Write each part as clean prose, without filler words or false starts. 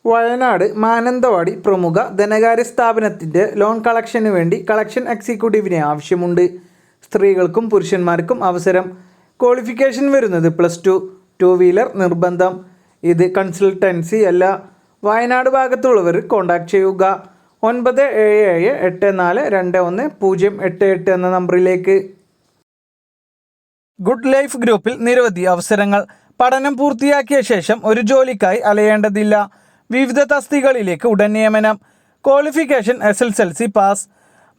വയനാട് മാനന്തവാടി പ്രമുഖ ധനകാര്യ സ്ഥാപനത്തിൻ്റെ ലോൺ കളക്ഷന് വേണ്ടി കളക്ഷൻ എക്സിക്യൂട്ടീവിനെ ആവശ്യമുണ്ട്. സ്ത്രീകൾക്കും പുരുഷന്മാർക്കും അവസരം. ക്വാളിഫിക്കേഷൻ വരുന്നത് +2, 2 വീലർ നിർബന്ധം. ഇത് കൺസൾട്ടൻസി അല്ല. വയനാട് ഭാഗത്തുള്ളവർ കോൺടാക്ട് ചെയ്യുക 9778421088 എന്ന നമ്പറിലേക്ക്. ഗുഡ് ലൈഫ് ഗ്രൂപ്പിൽ നിരവധി അവസരങ്ങൾ. പഠനം പൂർത്തിയാക്കിയ ശേഷം ഒരു ജോലിക്കായി അലയേണ്ടതില്ല. വിവിധ തസ്തികകളിലേക്ക് ഉടൻ നിയമനം. Qualification SSLC pass.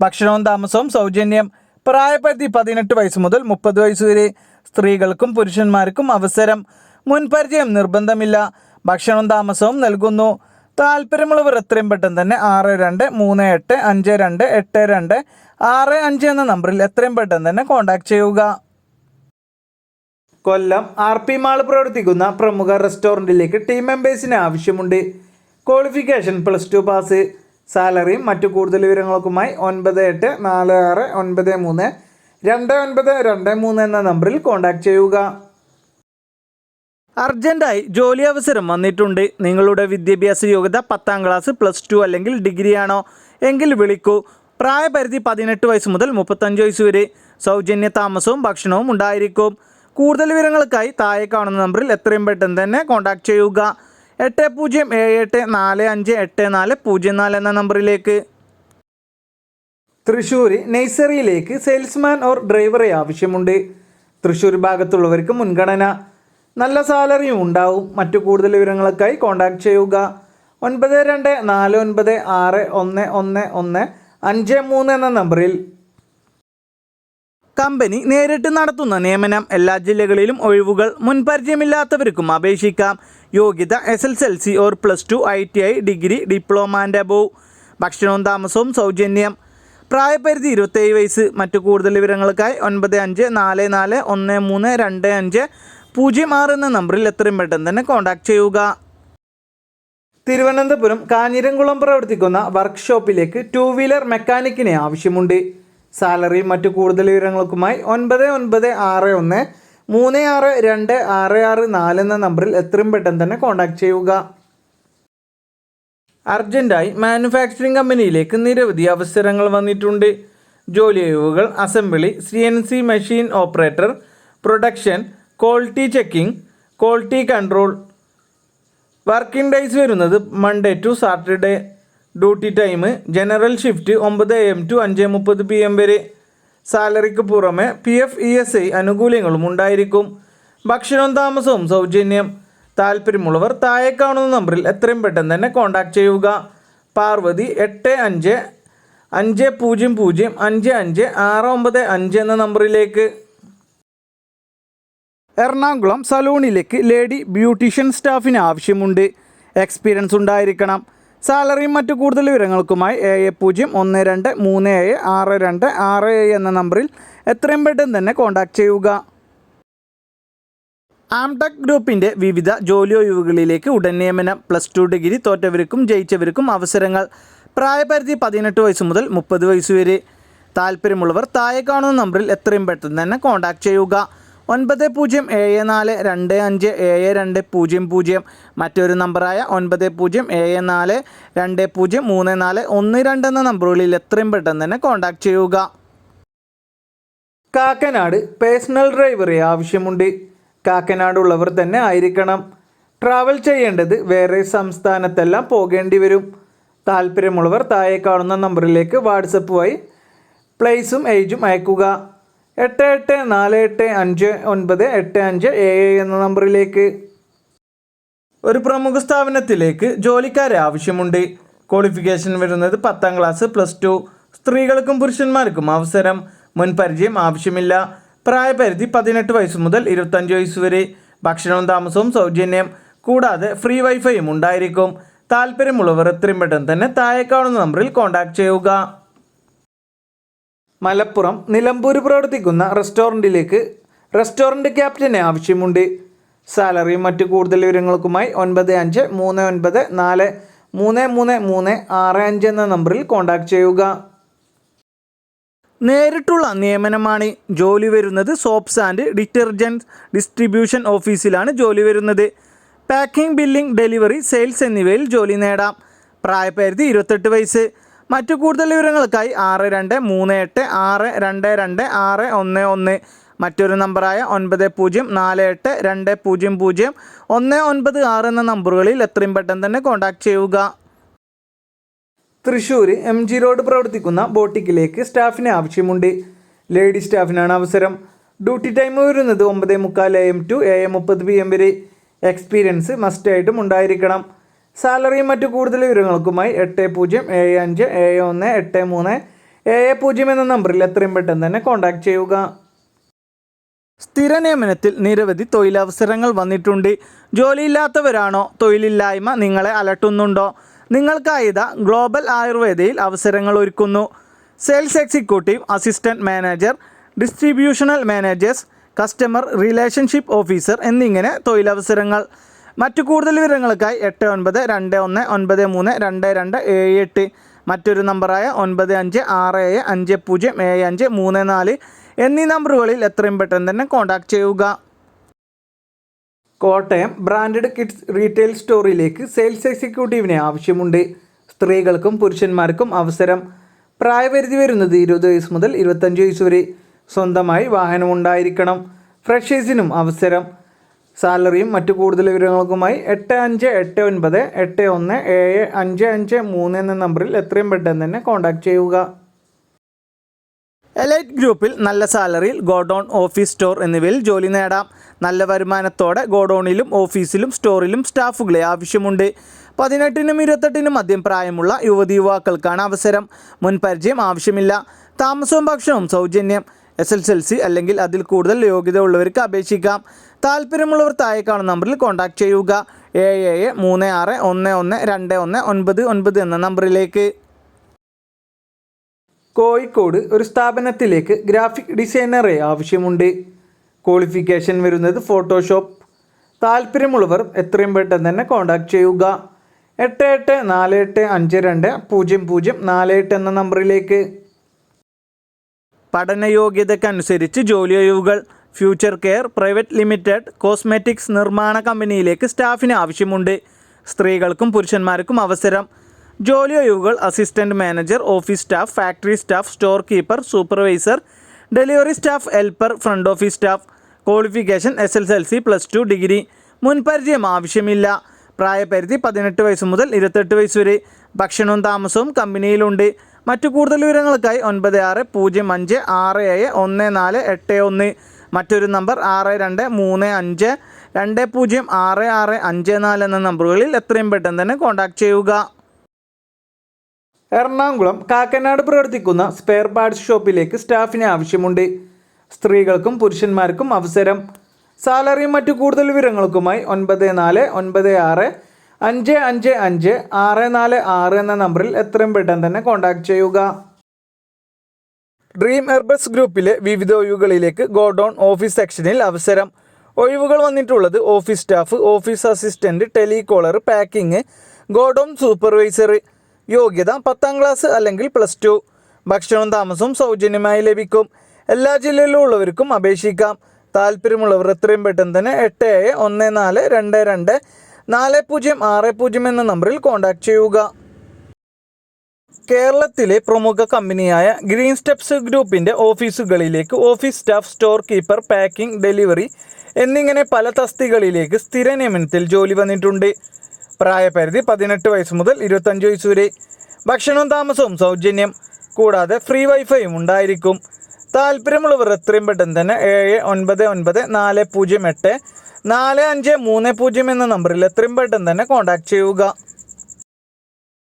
ഭക്ഷണവും താമസവും സൗജന്യം. പ്രായപരിധി 18 വയസ്സ് മുതൽ 30 വയസ്സ് വരെ. സ്ത്രീകൾക്കും പുരുഷന്മാർക്കും അവസരം. മുൻപരിചയം നിർബന്ധമില്ല. ഭക്ഷണവും താമസവും നൽകുന്നു. താല്പര്യമുള്ളവർ എത്രയും പെട്ടെന്ന് തന്നെ 6238528265 എന്ന നമ്പറിൽ എത്രയും പെട്ടെന്ന് തന്നെ കോൺടാക്ട് ചെയ്യുക. കൊല്ലം RP മാൾ പ്രവർത്തിക്കുന്ന പ്രമുഖ റെസ്റ്റോറൻറ്റിലേക്ക് ടീം മെമ്പേഴ്സിന് ആവശ്യമുണ്ട്. Qualification +2 pass. സാലറിയും മറ്റു കൂടുതൽ വിവരങ്ങൾക്കുമായി 9846932923 എന്ന നമ്പറിൽ കോൺടാക്ട് ചെയ്യുക. അർജൻറ്റായി ജോലി അവസരം വന്നിട്ടുണ്ട്. നിങ്ങളുടെ വിദ്യാഭ്യാസ യോഗ്യത 10ാം ക്ലാസ്, +2 അല്ലെങ്കിൽ ഡിഗ്രി ആണോ എങ്കിൽ വിളിക്കൂ. പ്രായപരിധി 18 വയസ്സ് മുതൽ 35 വയസ്സ് വരെ. സൗജന്യ താമസവും ഭക്ഷണവും ഉണ്ടായിരിക്കും. കൂടുതൽ വിവരങ്ങൾക്കായി താഴെ കാണുന്ന നമ്പറിൽ എത്രയും പെട്ടെന്ന് തന്നെ കോൺടാക്ട് ചെയ്യുക. 8078458404 എന്ന നമ്പറിലേക്ക്. തൃശ്ശൂർ നഴ്സറിയിലേക്ക് സെയിൽസ്മാൻ ഓർ ഡ്രൈവറെ ആവശ്യമുണ്ട്. തൃശ്ശൂർ ഭാഗത്തുള്ളവർക്ക് മുൻഗണന. നല്ല സാലറിയും ഉണ്ടാവും. മറ്റു കൂടുതൽ വിവരങ്ങൾക്കായി കോൺടാക്ട് ചെയ്യുക 9249611153 എന്ന നമ്പറിൽ. കമ്പനി നേരിട്ട് നടത്തുന്ന നിയമനം. എല്ലാ ജില്ലകളിലും ഒഴിവുകൾ. മുൻപരിചയമില്ലാത്തവർക്കും അപേക്ഷിക്കാം. യോഗ്യത SSLC or +2, ITI, degree, diploma and above. ഭക്ഷണവും താമസവും സൗജന്യം. പ്രായപരിധി 27 വയസ്സ്. മറ്റു കൂടുതൽ വിവരങ്ങൾക്കായി 9544132506 എന്ന നമ്പറിൽ എത്രയും പെട്ടെന്ന് തന്നെ കോൺടാക്ട് ചെയ്യുക. തിരുവനന്തപുരം കാഞ്ഞിരംകുളം പ്രവർത്തിക്കുന്ന വർക്ക്ഷോപ്പിലേക്ക് 2 വീലർ മെക്കാനിക്കിനെ ആവശ്യമുണ്ട്. സാലറിയും മറ്റു കൂടുതൽ വിവരങ്ങൾക്കുമായി 9916362664 എന്ന നമ്പറിൽ എത്രയും പെട്ടെന്ന് തന്നെ കോൺടാക്ട് ചെയ്യുക. അർജൻറ്റായി മാനുഫാക്ചറിംഗ് കമ്പനിയിലേക്ക് നിരവധി അവസരങ്ങൾ വന്നിട്ടുണ്ട്. ജോലി ഒഴിവുകൾ: assembly, CNC machine operator, production, quality checking, quality control. Working days വരുന്നത് Monday to Saturday. Duty time general shift 9 AM to 5:30 PM വരെ. സാലറിക്ക് പുറമെ PF, ESI ആനുകൂല്യങ്ങളും ഉണ്ടായിരിക്കും. ഭക്ഷണവും താമസവും സൗജന്യം. താല്പര്യമുള്ളവർ താഴെ കാണുന്ന നമ്പറിൽ എത്രയും പെട്ടെന്ന് തന്നെ കോൺടാക്ട് ചെയ്യുക. പാർവതി 8550055695 എന്ന നമ്പറിലേക്ക്. എറണാകുളം സലൂണിലേക്ക് ലേഡി ബ്യൂട്ടീഷ്യൻ സ്റ്റാഫിന് ആവശ്യമുണ്ട്. എക്സ്പീരിയൻസ് ഉണ്ടായിരിക്കണം. സാലറിയും മറ്റു കൂടുതൽ വിവരങ്ങൾക്കുമായി 7012376267 എന്ന നമ്പറിൽ എത്രയും പെട്ടെന്ന് തന്നെ കോൺടാക്ട് ചെയ്യുക. ആംടെക് ഗ്രൂപ്പിൻ്റെ വിവിധ ജോലി ഒഴിവുകളിലേക്ക് ഉടൻ നിയമനം. +2 ഡിഗ്രി തോറ്റവർക്കും ജയിച്ചവർക്കും അവസരങ്ങൾ. പ്രായപരിധി 18 വയസ്സ് മുതൽ 30 വയസ്സ് വരെ. താല്പര്യമുള്ളവർ താഴെ കാണുന്ന നമ്പറിൽ എത്രയും പെട്ടെന്ന് തന്നെ കോൺടാക്ട് ചെയ്യുക 9074257200. മറ്റൊരു നമ്പറായ 9074203412 എന്ന നമ്പറുകളിൽ എത്രയും പെട്ടെന്ന് തന്നെ കോൺടാക്ട് ചെയ്യുക. കാക്കനാട് പേഴ്സണൽ ഡ്രൈവറെ ആവശ്യമുണ്ട്. കാക്കനാടുള്ളവർ തന്നെ ആയിരിക്കണം. ട്രാവൽ ചെയ്യേണ്ടത് വേറെ സംസ്ഥാനത്തെല്ലാം പോകേണ്ടി വരും. താല്പര്യമുള്ളവർ താഴെ കാണുന്ന നമ്പറിലേക്ക് വാട്സപ്പ് വഴി പ്ലേസും ഏജും അയക്കുക 8848598577 എന്ന നമ്പറിലേക്ക്. ഒരു പ്രമുഖ സ്ഥാപനത്തിലേക്ക് ജോലിക്കാരെ ആവശ്യമുണ്ട്. ക്വാളിഫിക്കേഷൻ വരുന്നത് 10ാം ക്ലാസ്, +2. സ്ത്രീകൾക്കും പുരുഷന്മാർക്കും അവസരം. മുൻപരിചയം ആവശ്യമില്ല. പ്രായപരിധി 18 വയസ്സ് മുതൽ 25 വയസ്സ് വരെ. ഭക്ഷണവും താമസവും സൗജന്യം. കൂടാതെ ഫ്രീ വൈഫൈയും ഉണ്ടായിരിക്കും. താല്പര്യമുള്ളവർ എത്രയും പെട്ടെന്ന് തന്നെ താഴെ കാണുന്ന നമ്പറിൽ കോൺടാക്ട് ചെയ്യുക. മലപ്പുറം നിലമ്പൂർ പ്രവർത്തിക്കുന്ന റെസ്റ്റോറൻറ്റിലേക്ക് റെസ്റ്റോറൻറ്റ് ക്യാപ്റ്റനെ ആവശ്യമുണ്ട്. സാലറിയും മറ്റു കൂടുതൽ വിവരങ്ങൾക്കുമായി 9539433365 എന്ന നമ്പറിൽ കോൺടാക്ട് ചെയ്യുക. നേരിട്ടുള്ള നിയമനമാണ്. ജോലി വരുന്നത് സോപ്സ് ആൻഡ് ഡിറ്റർജൻറ്റ് ഡിസ്ട്രിബ്യൂഷൻ ഓഫീസിലാണ് ജോലി വരുന്നത്. പാക്കിംഗ്, ബില്ലിംഗ്, ഡെലിവറി, സെയിൽസ് എന്നിവയിൽ ജോലി നേടാം. പ്രായപരിധി 28 വയസ്സ്. മറ്റു കൂടുതൽ വിവരങ്ങൾക്കായി 6226226111 മറ്റൊരു നമ്പറായ 9048200196 എന്ന നമ്പറുകളിൽ എത്രയും പെട്ടെന്ന് തന്നെ കോൺടാക്റ്റ് ചെയ്യുക. തൃശ്ശൂർ MG റോഡ് പ്രവർത്തിക്കുന്ന ബോട്ടിക്കിലേക്ക് സ്റ്റാഫിന് ആവശ്യമുണ്ട്. ലേഡി സ്റ്റാഫിനാണ് അവസരം. ഡ്യൂട്ടി ടൈം വരുന്നത് 9:45 AM to 7:30 PM വരെ. എക്സ്പീരിയൻസ് മസ്റ്റായിട്ടും ഉണ്ടായിരിക്കണം. സാലറിയും മറ്റു കൂടുതൽ വിവരങ്ങൾക്കുമായി 8075718370 എന്ന നമ്പറിൽ എത്രയും പെട്ടെന്ന് തന്നെ കോൺടാക്റ്റ് ചെയ്യുക. സ്ഥിര നിയമനത്തിൽ നിരവധി തൊഴിലവസരങ്ങൾ വന്നിട്ടുണ്ട്. ജോലിയില്ലാത്തവരാണോ? തൊഴിലില്ലായ്മ നിങ്ങളെ അലട്ടുന്നുണ്ടോ? നിങ്ങൾക്കായിതാ ഗ്ലോബൽ ആയുർവേദയിൽ അവസരങ്ങൾ ഒരുക്കുന്നു. Sales executive, assistant manager, distributional managers, customer relationship officer എന്നിങ്ങനെ തൊഴിലവസരങ്ങൾ. മറ്റു കൂടുതൽ വിവരങ്ങൾക്കായി 8921932278 മറ്റൊരു നമ്പറായ 9567507534 എന്നീ നമ്പറുകളിൽ എത്രയും പെട്ടെന്ന് തന്നെ കോൺടാക്റ്റ് ചെയ്യുക. കോട്ടയം ബ്രാൻഡഡ് കിഡ്സ് റീറ്റെയിൽ സ്റ്റോറിലേക്ക് സെയിൽസ് എക്സിക്യൂട്ടീവിനെ ആവശ്യമുണ്ട്. സ്ത്രീകൾക്കും പുരുഷന്മാർക്കും അവസരം. പ്രായപരിധി വരുന്നത് 20 വയസ്സ് മുതൽ 25 വയസ്സ് വരെ. സ്വന്തമായി വാഹനമുണ്ടായിരിക്കണം. ഫ്രഷേഴ്സിനും അവസരം. സാലറിയും മറ്റു കൂടുതൽ വിവരങ്ങൾക്കുമായി 8589817553 എന്ന നമ്പറിൽ എത്രയും പെട്ടെന്ന് തന്നെ കോൺടാക്റ്റ് ചെയ്യുക. എലൈറ്റ് ഗ്രൂപ്പിൽ നല്ല സാലറിയിൽ ഗോഡൗൺ, ഓഫീസ്, സ്റ്റോർ എന്നിവയിൽ ജോലി നേടാം. നല്ല വരുമാനത്തോടെ ഗോഡൗണിലും ഓഫീസിലും സ്റ്റോറിലും സ്റ്റാഫുകളെ ആവശ്യമുണ്ട്. 18-നും 28-നും മധ്യം പ്രായമുള്ള യുവതി യുവാക്കൾക്കാണ് അവസരം. മുൻപരിചയം ആവശ്യമില്ല. താമസവും ഭക്ഷണവും സൗജന്യം. SSLC അല്ലെങ്കിൽ അതിൽ കൂടുതൽ യോഗ്യത ഉള്ളവർക്ക് അപേക്ഷിക്കാം. താല്പര്യമുള്ളവർ താഴെ കാണുന്ന നമ്പറിൽ കോൺടാക്റ്റ് ചെയ്യുക. 7736112199 എന്ന നമ്പറിലേക്ക്. കോഴിക്കോട് ഒരു സ്ഥാപനത്തിലേക്ക് ഗ്രാഫിക് ഡിസൈനറെ ആവശ്യമുണ്ട്. ക്വാളിഫിക്കേഷൻ വരുന്നത് ഫോട്ടോഷോപ്പ്. താല്പര്യമുള്ളവർ എത്രയും പെട്ടെന്ന് തന്നെ കോൺടാക്റ്റ് ചെയ്യുക. 8848520048 എന്ന നമ്പറിലേക്ക്. പഠനയോഗ്യതയ്ക്കനുസരിച്ച് ജോലി ഒഴിവുകൾ. Future care private limited cosmetics നിർമ്മാണ കമ്പനിയിലേക്ക് സ്റ്റാഫിന് ആവശ്യമുണ്ട്. സ്ത്രീകൾക്കും പുരുഷന്മാർക്കും അവസരം. ജോലി ഒഴിവുകൾ assistant manager, office staff, factory staff, store keeper, supervisor, delivery staff, helper, front office staff. Qualification SSLC, +2 degree. മുൻപരിചയം ആവശ്യമില്ല. പ്രായപരിധി 18 വയസ്സ് മുതൽ 28 വയസ്സ് വരെ. ഭക്ഷണവും താമസവും കമ്പനിയിലുണ്ട്. മറ്റു കൂടുതൽ വിവരങ്ങൾക്കായി 9605671481 മറ്റൊരു നമ്പർ 6235206654 എന്ന നമ്പറുകളിൽ എത്രയും പെട്ടെന്ന് തന്നെ കോൺടാക്റ്റ് ചെയ്യുക. എറണാകുളം കാക്കനാട് പ്രവർത്തിക്കുന്ന സ്പെയർ പാർട്സ് ഷോപ്പിലേക്ക് സ്റ്റാഫിനെ ആവശ്യമുണ്ട്. സ്ത്രീകൾക്കും പുരുഷന്മാർക്കും അവസരം. സാലറിയും മറ്റു കൂടുതൽ വിവരങ്ങൾക്കുമായി 9456555646 എന്ന നമ്പറിൽ എത്രയും പെട്ടെന്ന് തന്നെ കോൺടാക്റ്റ് ചെയ്യുക. ഡ്രീം ഹെർബൽസ് ഗ്രൂപ്പിലെ വിവിധ ഒഴിവുകളിലേക്ക് ഗോഡൗൺ, ഓഫീസ് സെക്ഷനിൽ അവസരം. ഒഴിവുകൾ വന്നിട്ടുള്ളത് office staff, office assistant, telecaller, packing, godown supervisor. യോഗ്യത 10ാം ക്ലാസ് അല്ലെങ്കിൽ +2. ഭക്ഷണവും താമസവും സൗജന്യമായി ലഭിക്കും. എല്ലാ ജില്ലയിലും ഉള്ളവർക്കും അപേക്ഷിക്കാം. താല്പര്യമുള്ളവർ എത്രയും പെട്ടെന്ന് തന്നെ 8714224060 എന്ന നമ്പറിൽ കോൺടാക്റ്റ് ചെയ്യുക. കേരളത്തിലെ പ്രമുഖ കമ്പനിയായ ഗ്രീൻ സ്റ്റെപ്സ് ഗ്രൂപ്പിൻ്റെ ഓഫീസുകളിലേക്ക് office staff, store keeper, packing, delivery എന്നിങ്ങനെ പല തസ്തികകളിലേക്ക് സ്ഥിര നിയമനത്തിൽ ജോലി വന്നിട്ടുണ്ട്. പ്രായപരിധി 18 വയസ്സ് മുതൽ 25 വയസ്സ് വരെ. ഭക്ഷണവും താമസവും സൗജന്യം. കൂടാതെ ഫ്രീ വൈഫൈയും ഉണ്ടായിരിക്കും. താല്പര്യമുള്ളവർ എത്രയും പെട്ടെന്ന് തന്നെ 7994084530 എന്ന നമ്പറിൽ എത്രയും പെട്ടെന്ന് തന്നെ കോൺടാക്റ്റ് ചെയ്യുക.